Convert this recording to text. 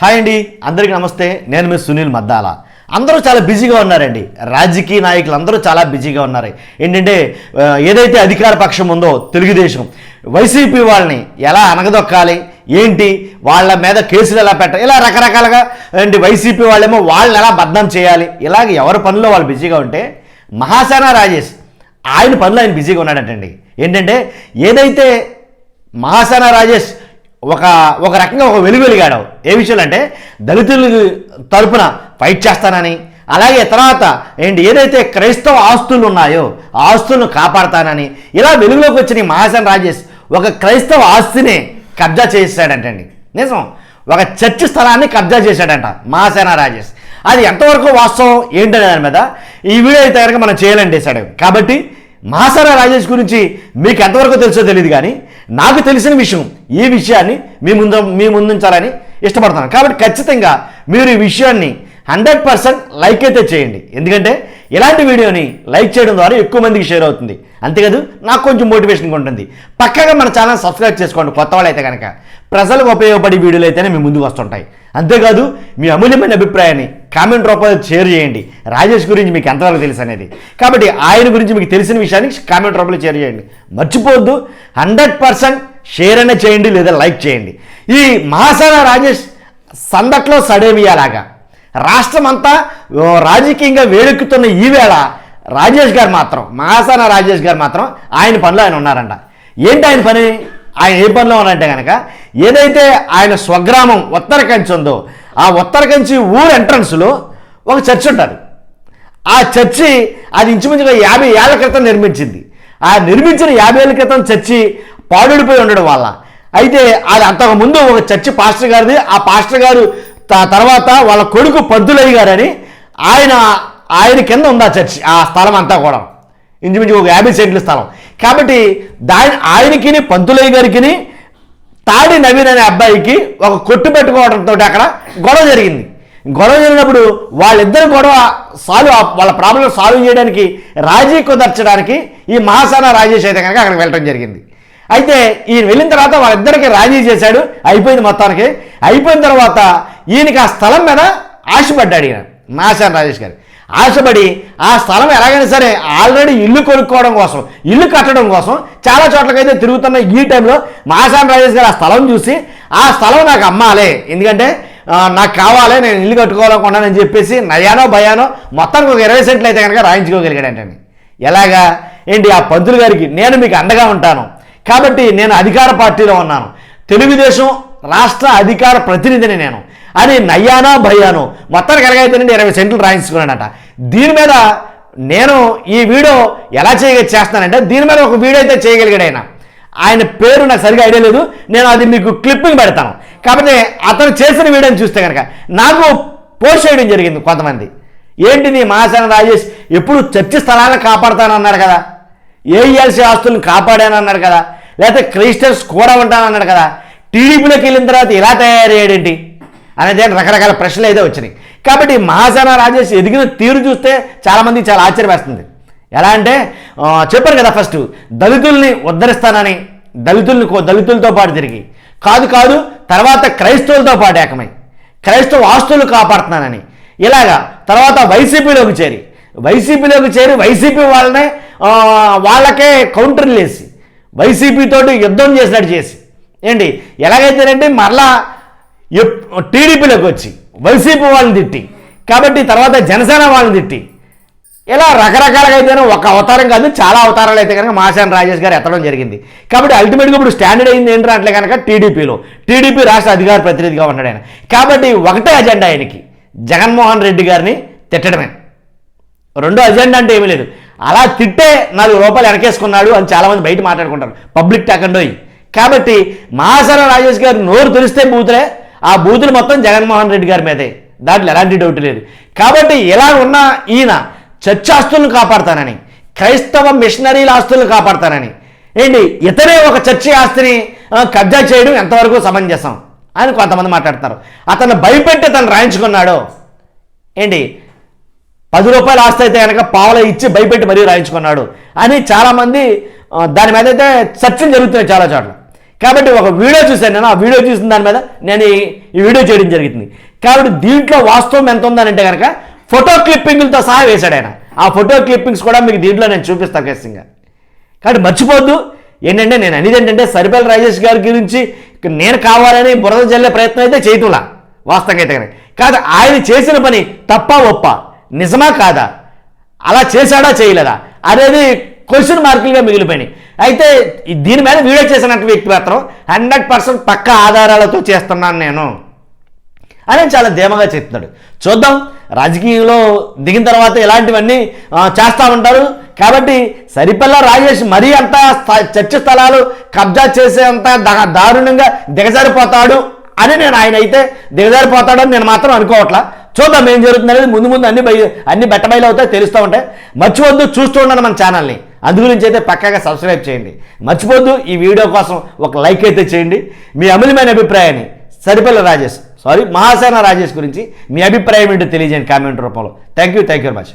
Hi అండి, అందరికీ నమస్తే. నేను మీ సునీల్ మద్దాల. అందరూ చాలా బిజీగా ఉన్నారండి. రాజకీయ నాయకులు అందరూ చాలా బిజీగా ఉన్నారు. ఏంటంటే ఏదైతే అధికార పక్షం ఉందో తెలుగుదేశం, వైసీపీ వాళ్ళని ఎలా అనగదొక్కాలి, ఏంటి వాళ్ళ మీద కేసులు ఎలా పెట్టాలి, ఇలా రకరకాలుగా ఏంటి వైసీపీ వాళ్ళేమో వాళ్ళని ఎలా బద్నాం చేయాలి, ఇలాగ ఎవరి పనిలో వాళ్ళు బిజీగా ఉంటే మహాసేన రాజేష్ ఆయన పనిలో ఆయన బిజీగా ఉన్నాడంటండి. ఏంటంటే ఏదైతే మహాసేన రాజేష్ ఒక రకంగా ఒక వెలుగాడు. ఏ విషయాలు అంటే దళితుల తరపున ఫైట్ చేస్తానని, అలాగే తర్వాత ఏదైతే క్రైస్తవ ఆస్తులు ఉన్నాయో ఆ ఆస్తులను కాపాడతానని ఇలా వెలుగులోకి వచ్చిన మహాసేన రాజేష్ ఒక క్రైస్తవ ఆస్తిని కబ్జా చేశాడంటండి. నిజం, ఒక చర్చి స్థలాన్ని కబ్జా చేశాడంట మహాసేన రాజేష్. అది ఎంతవరకు వాస్తవం ఏంటనే దాని మీద ఈ వీడియో అయితే కనుక మనం చేయాలని చేశాడు. కాబట్టి మహాసేన రాజేష్ గురించి మీకు ఎంతవరకు తెలుసో తెలియదు, కానీ నాకు తెలిసిన విషయం ఈ విషయాన్ని మీ ముందుంచాలని ఇష్టపడతాను. కాబట్టి ఖచ్చితంగా మీరు ఈ విషయాన్ని 100% లైక్ అయితే చేయండి. ఎందుకంటే ఇలాంటి వీడియోని లైక్ చేయడం ద్వారా ఎక్కువ మందికి షేర్ అవుతుంది. అంతేకాదు నాకు కొంచెం మోటివేషన్గా ఉంటుంది. పక్కగా మన ఛానల్ సబ్స్క్రైబ్ చేసుకోండి. కొత్త వాళ్ళు అయితే కనుక ప్రజలకు ఉపయోగపడే వీడియోలు అయితేనే మీ ముందుకు వస్తుంటాయి. అంతేకాదు మీ అమూల్యమైన అభిప్రాయాన్ని కామెంట్ రూపంలో షేర్ చేయండి. రాజేష్ గురించి మీకు ఎంతవరకు తెలుసు అనేది. కాబట్టి ఆయన గురించి మీకు తెలిసిన విషయాన్ని కామెంట్ రూపంలో షేర్ చేయండి. మర్చిపోవద్దు, 100% షేర్ అయినా చేయండి, లేదా లైక్ చేయండి. ఈ మహాసేన రాజేష్ సందట్లో సడేమియాలాగా రాష్ట్రం అంతా రాజకీయంగా వేడెక్కుతున్న ఈవేళ రాజేష్ గారు మాత్రం, మహాసేన రాజేష్ గారు మాత్రం ఆయన పనిలో ఆయన ఉన్నారంట. ఏంటి ఆయన పని? ఆయన ఏ పనిలో ఉన్నారంటే కనుక ఏదైతే ఆయన స్వగ్రామం ఉత్తరకంచి ఉందో ఆ ఉత్తరకంచి ఊరు ఎంట్రన్స్లో ఒక చర్చ్ ఉంటుంది. ఆ చర్చి అది ఇంచుమించుగా 50 ఏళ్ల క్రితం నిర్మించింది. ఆ నిర్మించిన 50 ఏళ్ల క్రితం చర్చి పాడుడిపోయి ఉండడం వల్ల అయితే అది అంతకుముందు ఒక చర్చి పాస్టర్ గారిది. ఆ పాస్టర్ గారు తర్వాత వాళ్ళ కొడుకు పంతులయ్య గారని ఆయన కింద ఉంది ఆ చర్చి. ఆ స్థలం అంతా కూడా ఇంచుమించు ఒక 50 సెంట్ల స్థలం. కాబట్టి ఆయనకి పంతులయ్య గారికి తాడి నవీన్ అనే అబ్బాయికి ఒక కొట్టు పెట్టుకోవడంతో అక్కడ గొడవ జరిగింది. గొడవ జరిగినప్పుడు వాళ్ళిద్దరు గొడవ వాళ్ళ ప్రాబ్లం సాల్వ్ చేయడానికి రాజీ కుదర్చడానికి ఈ మహాసేన రాజేష్ అయితే కనుక అక్కడికి వెళ్ళడం జరిగింది. అయితే ఈయన వెళ్ళిన తర్వాత వాళ్ళిద్దరికి రాజీ చేశాడు. అయిపోయింది మొత్తానికి. అయిపోయిన తర్వాత ఈయనకి ఆ స్థలం మీద ఆశపడ్డాడు ఈయన మహాసేన రాజేష్ గారు. ఆశపడి ఆ స్థలం ఎలాగైనా సరే ఆల్రెడీ ఇల్లు కొనుక్కోవడం కోసం, ఇల్లు కట్టడం కోసం చాలా చోట్లకైతే తిరుగుతున్న ఈ టైంలో మహాసేన రాజేష్ గారు ఆ స్థలం చూసి ఆ స్థలం నాకు అమ్మాలి, ఎందుకంటే నాకు కావాలి, నేను ఇల్లు కట్టుకోవాలనుకున్నానని చెప్పేసి నయానో భయానో మొత్తానికి ఒక 20 సెంట్లు అయితే కనుక రాయించుకోగలిగాడంటండి. ఎలాగా ఆ పంతులు గారికి నేను మీకు అండగా ఉంటాను, కాబట్టి నేను అధికార పార్టీలో ఉన్నాను, తెలుగుదేశం రాష్ట్ర అధికార ప్రతినిధిని నేను అని నయ్యానో భయానో మొత్తానికి ఎలాగైతేనండి 20 సెంట్లు రాయించుకున్నాడట. దీని మీద నేను ఈ వీడియో ఎలా చేస్తానంటే దీని మీద ఒక వీడియో అయితే చేయగలిగాడు. ఆయన పేరు నాకు సరిగా ఐడియా లేదు, నేను అది మీకు క్లిప్పింగ్ పెడతాను. కాబట్టి అతను చేసిన వీడియోని చూస్తే కనుక నాకు పోస్ట్ చేయడం జరిగింది కొంతమంది. ఏంటిది మహాసేన రాజేష్ ఎప్పుడు చర్చి స్థలాలను కాపాడుతానన్నాడు కదా, ఏఈఎల్సీ ఆస్తులను కాపాడానన్నాడు కదా, లేకపోతే క్రిస్టియన్స్ కూడా ఉంటానన్నాడు కదా, టీడీపీలోకి వెళ్ళిన తర్వాత ఇలా తయారయ్యాడేంటి అనేది రకరకాల ప్రశ్నలు అయితే వచ్చినాయి. కాబట్టి మహాసేన రాజేష్ ఎదిగిన తీరు చూస్తే చాలామంది చాలా ఆశ్చర్యవేస్తుంది. ఎలా అంటే చెప్పారు కదా, ఫస్ట్ దళితుల్ని ఉద్ధరిస్తానని దళితులతో పాటు తిరిగి కాదు తర్వాత క్రైస్తవులతో పాటు ఏకమై క్రైస్తవ ఆస్తులు కాపాడుతున్నానని ఇలాగా తర్వాత వైసీపీలోకి చేరి వైసీపీ వాళ్ళకే కౌంటర్లు వేసి వైసీపీతోటి యుద్ధం చేసినట్టు చేసి ఎలాగైతేనంటే మరలా టీడీపీలోకి వచ్చి వైసీపీ వాళ్ళని తిట్టి, కాబట్టి తర్వాత జనసేన వాళ్ళని తిట్టి ఇలా రకరకాలుగా అయితేనే ఒక అవతారం కాదు చాలా అవతారాలు అయితే కనుక మహాసేన రాజేష్ గారు ఎత్తడం జరిగింది. కాబట్టి అల్టిమేట్గా ఇప్పుడు స్టాండర్డ్ అయింది ఏంటంటే కనుక టీడీపీ రాష్ట్ర అధికార ప్రతినిధిగా ఉన్నాడు ఆయన. కాబట్టి ఒకటే అజెండా ఆయనకి, జగన్మోహన్ రెడ్డి గారిని తిట్టడమే. రెండో అజెండా అంటే ఏమీ లేదు. అలా తిట్టే ₹4 వెనకేసుకున్నాడు అని చాలామంది బయట మాట్లాడుకుంటారు, పబ్లిక్ టాక్ అండ్. కాబట్టి మహాసేన రాజేష్ గారు నోరు తెలిస్తే బూతులే, ఆ బూతులు మొత్తం జగన్మోహన్ రెడ్డి గారి మీదే, దాంట్లో ఎలాంటి డౌట్ లేదు. కాబట్టి ఇలా ఉన్న ఈయన చర్చ్ ఆస్తులను కాపాడతానని, క్రైస్తవ మిషనరీల ఆస్తులను కాపాడతానని ఇతనే ఒక చర్చి ఆస్తిని కబ్జా చేయడం ఎంతవరకు సమంజసం అని కొంతమంది మాట్లాడుతున్నారు. అతను భయపెట్టి తను రాయించుకున్నాడు. ₹10 ఆస్తి అయితే కనుక పావలా ఇచ్చి భయపెట్టి మరీ రాయించుకున్నాడు అని చాలామంది దాని మీద అయితే చర్చలు జరుగుతున్నాయి చాలా చోట్ల. కాబట్టి ఒక వీడియో చూశాను నేను, ఆ వీడియో చూసిన దాని మీద నేను ఈ వీడియో చేయడం జరిగింది. కాబట్టి దీంట్లో వాస్తవం ఎంత ఉందనంటే కనుక ఫోటో క్లిప్పింగ్లతో సహా వేశాడు ఆయన. ఆ ఫోటో క్లిప్పింగ్స్ కూడా మీకు దీంట్లో నేను చూపిస్తాను ఖచ్చితంగా. కాబట్టి మర్చిపోద్దు. ఏంటంటే నేను అనేది ఏంటంటే సరిపల్లి రాజేష్ గారి గురించి నేను కావాలని బురద జల్లే ప్రయత్నం అయితే చేయతులా వాస్తవంగా అయితే కనుక. కాదు, ఆయన చేసిన పని తప్ప ఒప్ప, నిజమా కాదా, అలా చేశాడా చేయలేదా అనేది క్వశ్చన్ మార్కులుగా మిగిలిపోయినాయి. అయితే దీని మీద వీడియో చేసినట్టు వ్యక్తి మాత్రం 100% పక్కా ఆధారాలతో చేస్తున్నాను నేను అని చాలా ధీమాగా చెప్తున్నాడు. చూద్దాం, రాజకీయంలో దిగిన తర్వాత ఇలాంటివన్నీ చేస్తూ ఉంటారు. కాబట్టి సరిపల్లి రాజేష్ మరీ అంత చర్చ స్థలాలు కబ్జా చేసేంత దారుణంగా దిగజారిపోతాడు అని నేను ఆయన అయితే దిగజారిపోతాడని నేను మాత్రం అనుకోవట్లా. చూద్దాం ఏం జరుగుతుందనేది. ముందు ముందు అన్ని బెట్టబయలు అవుతాయి, తెలుస్తూ ఉంటాయి. మర్చిపోద్దు, చూస్తూ ఉండండి మన ఛానల్ని. అందు గురించి అయితే పక్కాగా సబ్స్క్రైబ్ చేయండి. మర్చిపోద్దు, ఈ వీడియో కోసం ఒక లైక్ అయితే చేయండి. మీ అమూల్యమైన అభిప్రాయాన్ని మహాసేన రాజేష్ గురించి మీ అభిప్రాయం ఏంటో తెలియజేయండి కామెంట్ రూపంలో. Thank you very much.